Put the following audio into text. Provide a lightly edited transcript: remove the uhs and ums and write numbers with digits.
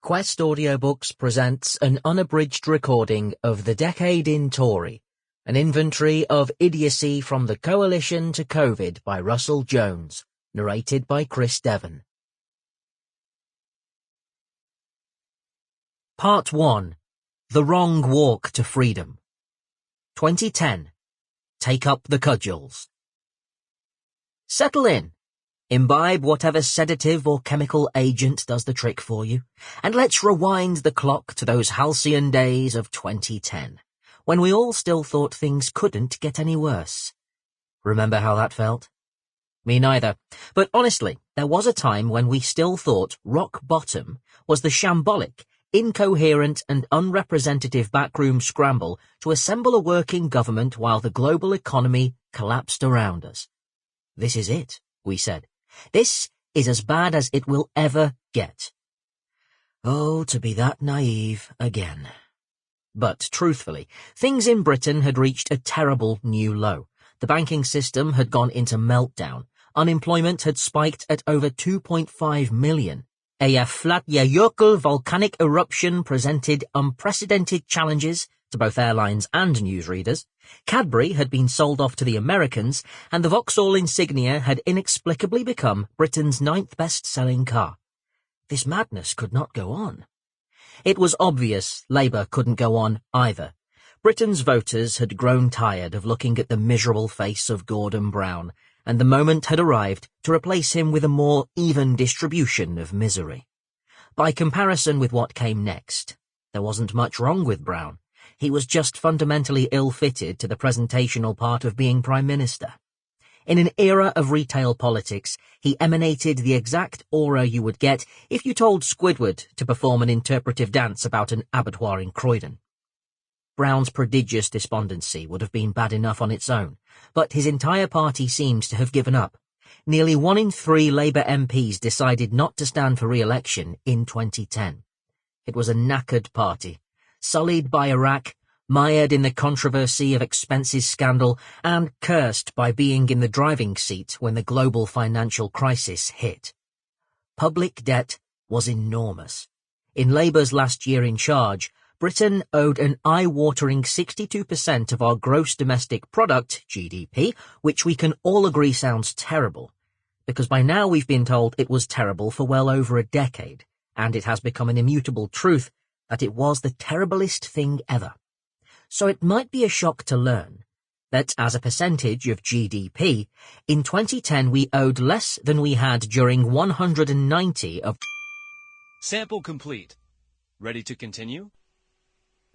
Quest Audiobooks presents an unabridged recording of The Decade in Tory, an inventory of idiocy from the Coalition to COVID by Russell Jones, narrated by Devon. Part 1. The Wrong Walk to Freedom. 2010. Take up the cudgels. Settle in. Imbibe whatever sedative or chemical agent does the trick for you, and let's rewind the clock to those halcyon days of 2010, when we all still thought things couldn't get any worse. Remember how that felt? Me neither. But honestly, there was a time when we still thought rock bottom was the shambolic, incoherent and unrepresentative backroom scramble to assemble a working government while the global economy collapsed around us. This is it, we said. This is as bad as it will ever get. Oh, to be that naive again. But truthfully, things in Britain had reached a terrible new low. The banking system had gone into meltdown. Unemployment had spiked at over 2.5 million. A flat-Yayokal volcanic eruption presented unprecedented challenges to both airlines and newsreaders. Cadbury had been sold off to the Americans, and the Vauxhall Insignia had inexplicably become Britain's 9th best-selling car. This madness could not go on. It was obvious Labour couldn't go on either. Britain's voters had grown tired of looking at the miserable face of Gordon Brown, and the moment had arrived to replace him with a more even distribution of misery. By comparison with what came next, there wasn't much wrong with Brown. He was just fundamentally ill-fitted to the presentational part of being Prime Minister. In an era of retail politics, he emanated the exact aura you would get if you told Squidward to perform an interpretive dance about an abattoir in Croydon. Brown's prodigious despondency would have been bad enough on its own, but his entire party seemed to have given up. Nearly 1 in 3 Labour MPs decided not to stand for re-election in 2010. It was a knackered party, sullied by Iraq, mired in the controversy of expenses scandal, and cursed by being in the driving seat when the global financial crisis hit. Public debt was enormous. In Labour's last year in charge, Britain owed an eye-watering 62% of our gross domestic product, GDP, which we can all agree sounds terrible, because by now we've been told it was terrible for well over a decade, and it has become an immutable truth that it was the terriblest thing ever. So it might be a shock to learn that as a percentage of GDP, in 2010 we owed less than we had during 190 of... Sample complete. Ready to continue?